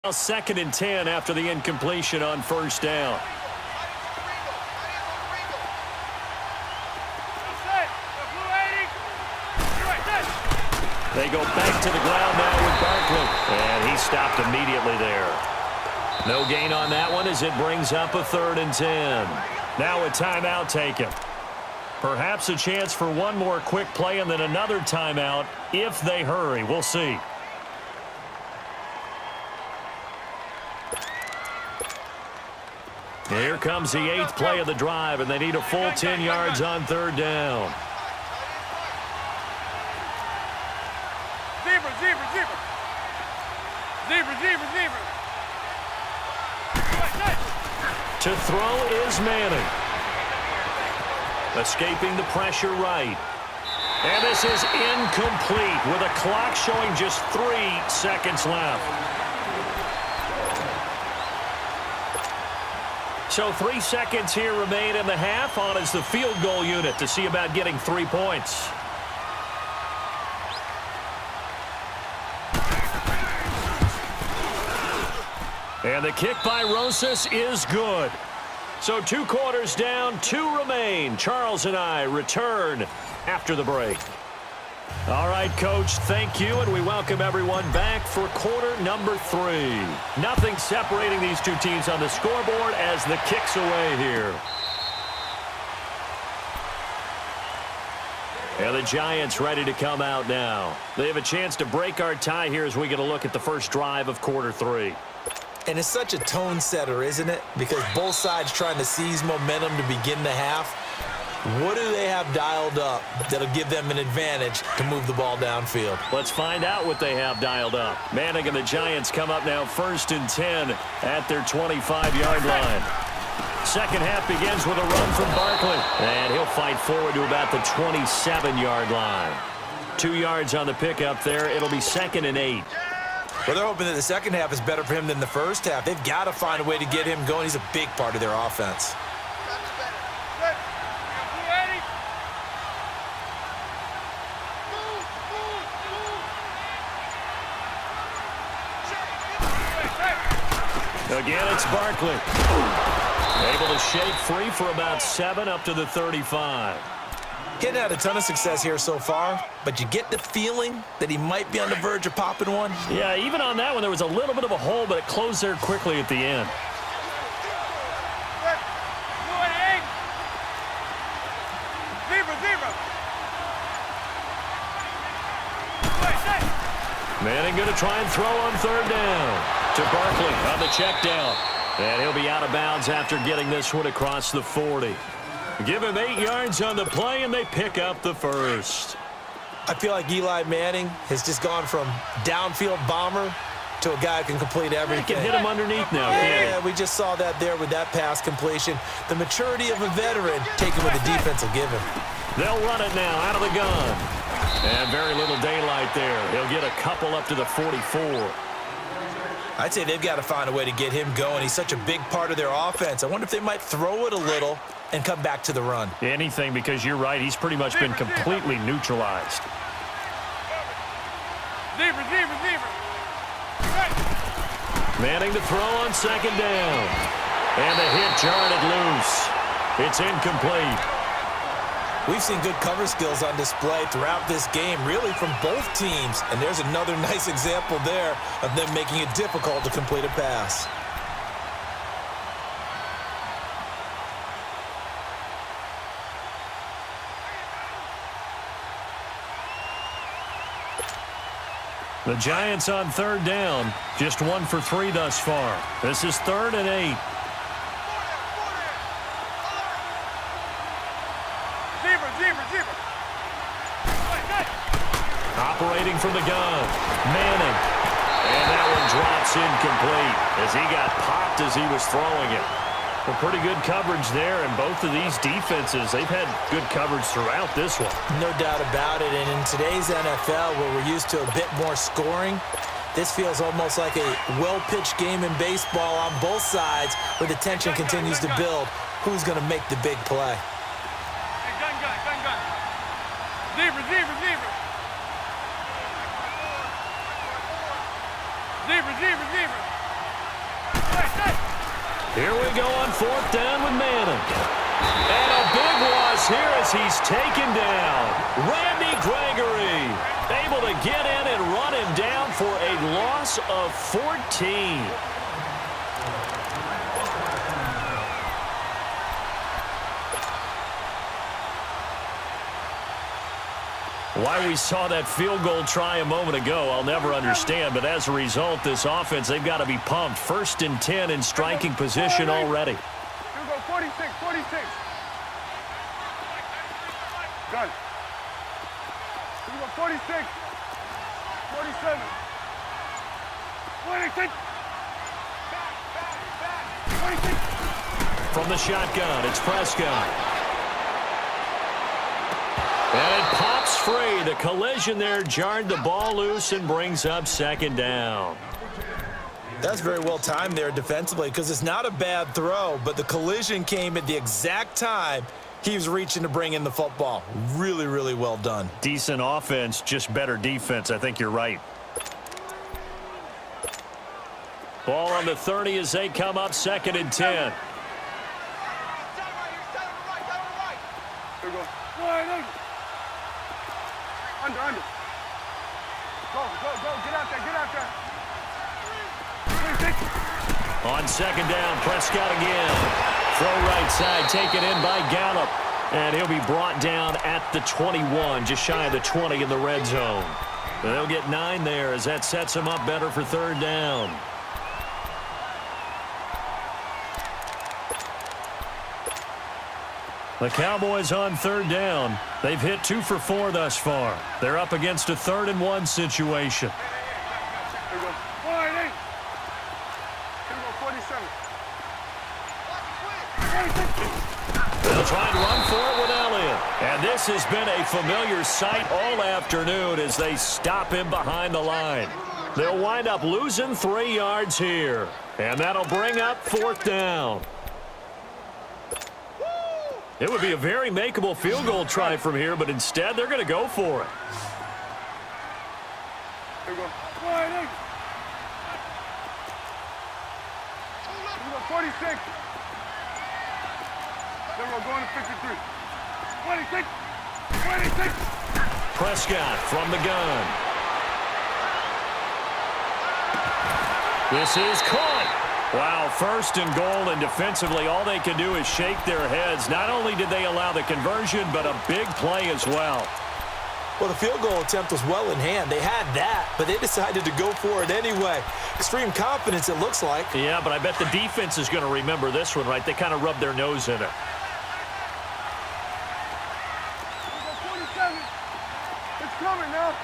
Now 2nd and 10 after the incompletion on first down. They go back to the ground now with Barkley. And he stopped immediately there. No gain on that one as it brings up a 3rd and 10. Now a timeout taken. Perhaps a chance for one more quick play and then another timeout if they hurry. We'll see. Here comes the 8th play of the drive, and they need a full 10 yards on 3rd down. Zebra, zebra, zebra. Zebra, zebra, zebra. To throw is Manning. Escaping the pressure right. And this is incomplete with a clock showing just 3 seconds left. So 3 seconds here remain in the half. On is the field goal unit to see about getting 3 points. And the kick by Rosas is good. So 2 quarters down, 2 remain. Charles and I return after the break. All right, Coach, thank you, and we welcome everyone back for quarter number 3. Nothing separating these two teams on the scoreboard as the kick's away here. And the Giants ready to come out now. They have a chance to break our tie here as we get a look at the first drive of quarter 3. And it's such a tone setter, isn't it? Because both sides trying to seize momentum to begin the half. What do they have dialed up that'll give them an advantage to move the ball downfield? Let's find out what they have dialed up. Manning and the Giants come up now 1st and 10 at their 25-yard line. Second half begins with a run from Barkley. And he'll fight forward to about the 27-yard line. 2 yards on the pickup there. It'll be 2nd and 8. Well, they're hoping that the second half is better for him than the first half. They've got to find a way to get him going. He's a big part of their offense. Again, it's Barkley. Able to shake free for about 7 up to the 35. Getting had a ton of success here so far, but you get the feeling that he might be on the verge of popping one. Yeah, even on that one, there was a little bit of a hole, but it closed there quickly at the end. Manning going to try and throw on 3rd down. To Barkley on the check down. And he'll be out of bounds after getting this one across the 40. Give him 8 yards on the play, and they pick up the first. I feel like Eli Manning has just gone from downfield bomber to a guy who can complete everything. He can hit him underneath now. Yeah, we just saw that there with that pass completion. The maturity of a veteran taken what the defense will give him. They'll run it now out of the gun. And very little daylight there. He'll get a couple up to the 44. I'd say they've got to find a way to get him going. He's such a big part of their offense. I wonder if they might throw it a little and come back to the run. Anything, because you're right. He's pretty much been completely neutralized. Zebra, zebra, zebra. Manning to throw on 2nd down. And the hit jarred it loose. It's incomplete. We've seen good cover skills on display throughout this game, really from both teams. And there's another nice example there of them making it difficult to complete a pass. The Giants on 3rd down, just 1 for 3 thus far. This is 3rd and 8. Operating from the gun, Manning. And that one drops incomplete as he got popped as he was throwing it. Well, pretty good coverage there, and both of these defenses, they've had good coverage throughout this one. No doubt about it, and in today's NFL, where we're used to a bit more scoring, this feels almost like a well-pitched game in baseball on both sides where the tension continues to build. Who's going to make the big play? Gun. Zebra, zebra, zebra. Zebra, zebra, zebra. Here we go on 4th down with Manning. And a big loss here as he's taken down. Randy Gregory able to get in and run him down for a loss of 14. Why we saw that field goal try a moment ago, I'll never understand. But as a result, this offense, they've got to be pumped. 1st and 10 in striking position already. Here we go, 46, 46. Done. Here we go, 46, 47, 26. Back, 26. From the shotgun, it's Prescott. And it pops free. The collision there jarred the ball loose and brings up 2nd down. That's very well timed there defensively because it's not a bad throw, but the collision came at the exact time he was reaching to bring in the football. Really, really well done. Decent offense, just better defense. I think you're right. Ball on the 30 as they come up 2nd and 10. Here we go. Under. Go, get out there. 26. On 2nd down, Prescott again. Throw right side, taken in by Gallup. And he'll be brought down at the 21, just shy of the 20 in the red zone. And they'll get 9 there as that sets them up better for 3rd down. The Cowboys on 3rd down. They've hit 2 for 4 thus far. They're up against a 3rd and 1 situation. Here we go. 48. Here we go, 47. 46. They'll try and run for it with Elliott. And this has been a familiar sight all afternoon as they stop him behind the line. They'll wind up losing 3 yards here. And that'll bring up 4th down. It would be a very makeable field goal try from here, but instead they're going to go for it. Here we go. 48. Here we go, 46. Then we're going to 53. 26. 26. Prescott from the gun. This is caught. Wow, 1st and goal, and defensively all they can do is shake their heads. Not only did they allow the conversion, but a big play as well. Well, the field goal attempt was well in hand. They had that, but they decided to go for it anyway. Extreme confidence, it looks like. Yeah, but I bet the defense is going to remember this one, right? They kind of rubbed their nose in it. 47. It's coming now.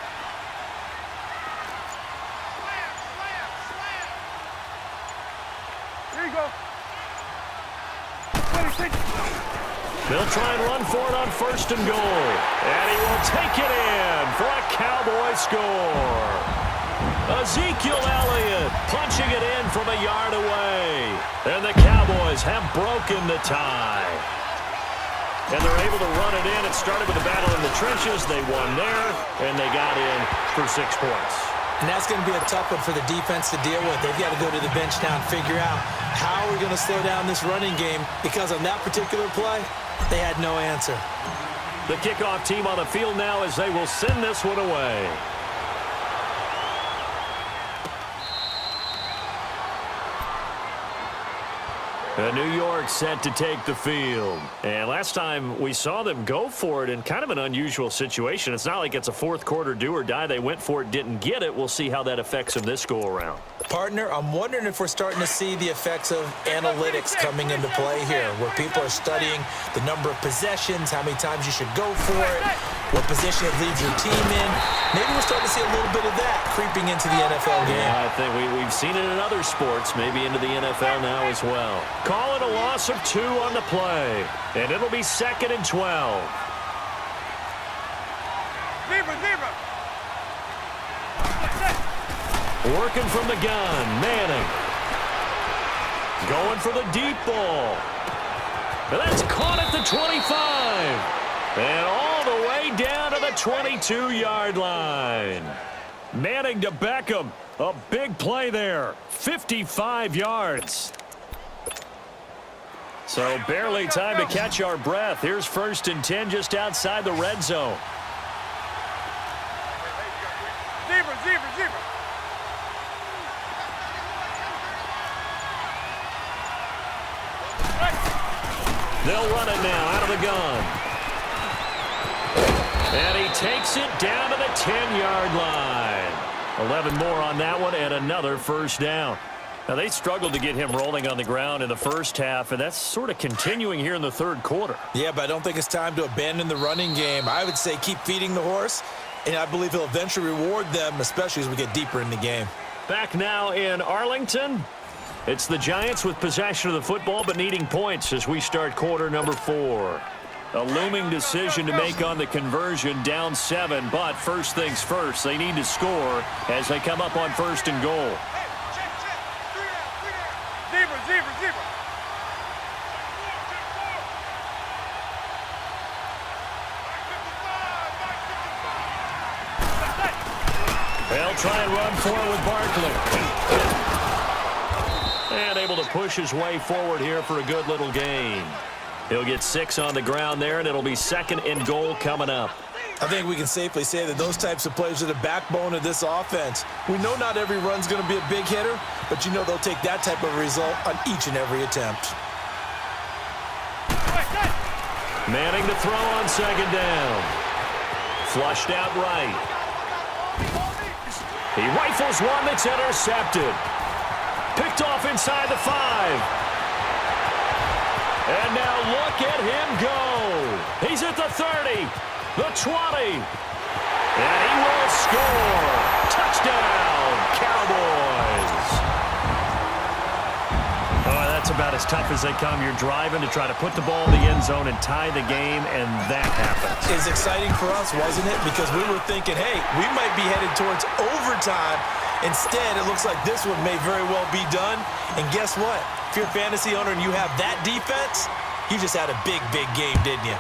Here you go. 26. They'll try and run for it on 1st and goal. And he will take it in for a Cowboy score. Ezekiel Elliott punching it in from a yard away. And the Cowboys have broken the tie. And they're able to run it in. It started with a battle in the trenches. They won there, and they got in for 6 points. And that's going to be a tough one for the defense to deal with. They've got to go to the bench now and figure out how we're going to slow down this running game, because on that particular play, they had no answer. The kickoff team on the field now as they will send this one away. New York set to take the field. And last time we saw them go for it in kind of an unusual situation. It's not like it's a 4th quarter do or die. They went for it, didn't get it. We'll see how that affects them this go around. Partner, I'm wondering if we're starting to see the effects of analytics coming into play here, where people are studying the number of possessions, how many times you should go for it, what position it leads your team in. Maybe we're starting to see a little bit of that creeping into the NFL game. Yeah, I think we've seen it in other sports, maybe into the NFL now as well. Call it a loss of 2 on the play, and it'll be 2nd and 12. Zebra. Working from the gun, Manning. Going for the deep ball. And that's caught at the 25. And all the way down to the 22-yard line. Manning to Beckham. A big play there. 55 yards. So barely time to catch our breath. Here's 1st and 10 just outside the red zone. Zebra, zebra, zebra. They'll run it now out of the gun. And he takes it down to the 10-yard line. 11 more on that one and another 1st down. Now, they struggled to get him rolling on the ground in the first half, and that's sort of continuing here in the 3rd quarter. Yeah, but I don't think it's time to abandon the running game. I would say keep feeding the horse, and I believe he'll eventually reward them, especially as we get deeper in the game. Back now in Arlington. It's the Giants with possession of the football, but needing points as we start quarter number 4. A looming decision to make on the conversion, down 7, but first things first, they need to score as they come up on 1st and goal. Zebra, zebra, zebra. They'll try and run forward with Barkley. And able to push his way forward here for a good little gain. He'll get 6 on the ground there, and it'll be 2nd and goal coming up. I think we can safely say that those types of plays are the backbone of this offense. We know not every run's going to be a big hitter, but you know they'll take that type of result on each and every attempt. Manning to throw on 2nd down. Flushed out right. He rifles one that's intercepted. Picked off inside the 5. And now look at him go. He's at the 30, the 20. And he will score. Touchdown, Cowboys. Oh, that's about as tough as they come. You're driving to try to put the ball in the end zone and tie the game, and that happens. It's exciting for us, wasn't it? Because we were thinking, hey, we might be headed towards overtime. Instead, it looks like this one may very well be done. And guess what? If you're a fantasy owner and you have that defense, you just had a big, big game, didn't you?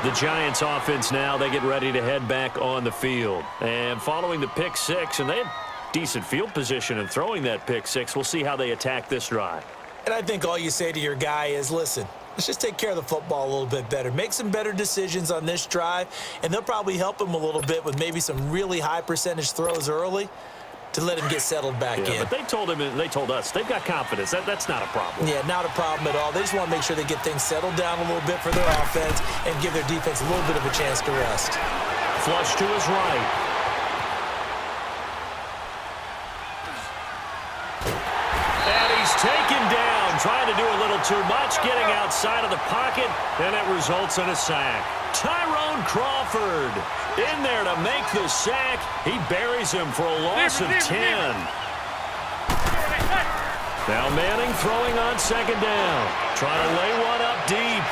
The Giants offense now, they get ready to head back on the field. And following the pick 6, and they have decent field position in throwing that pick 6. We'll see how they attack this drive. And I think all you say to your guy is, listen, let's just take care of the football a little bit better. Make some better decisions on this drive, and they'll probably help him a little bit with maybe some really high percentage throws early to let him get settled back in. But they told him, and they told us, they've got confidence. That's not a problem. Yeah, not a problem at all. They just want to make sure they get things settled down a little bit for their offense and give their defense a little bit of a chance to rest. Flush to his right. And he's taken down, trying to do a little too much, getting outside of the pocket, and it results in a sack. Tyrone Crawford in there to make the sack. He buries him for a loss of 10. Now Manning throwing on 2nd down. Trying to lay one up deep.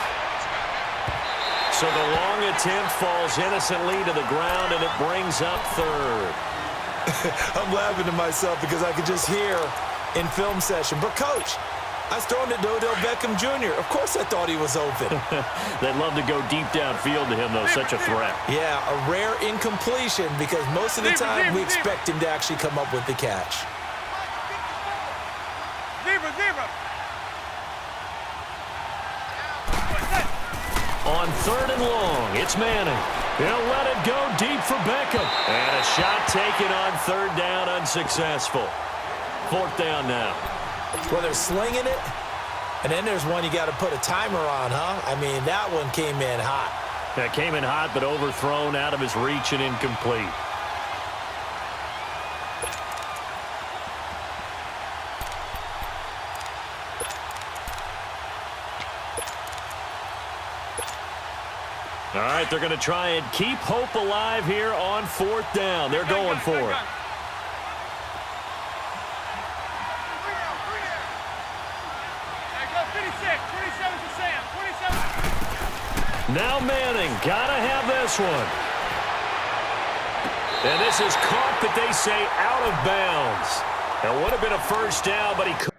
So the long attempt falls innocently to the ground, and it brings up 3rd. I'm laughing to myself because I could just hear in film session, but Coach, I was throwing it to Odell Beckham Jr. Of course I thought he was open. They'd love to go deep downfield to him, though. Such a threat. Yeah, a rare incompletion because most of the time we expect him to actually come up with the catch. Zebra, zebra. On 3rd and long, it's Manning. He'll let it go deep for Beckham. And a shot taken on 3rd down, unsuccessful. 4th down now. Well, they're slinging it, and then there's one you got to put a timer on, huh? I mean, that one came in hot. That came in hot, but overthrown, out of his reach, and incomplete. All right, they're going to try and keep hope alive here on 4th down. They're going for it. Now Manning, gotta have this one. And this is caught, but they say out of bounds. That would have been a 1st down, but he couldn't.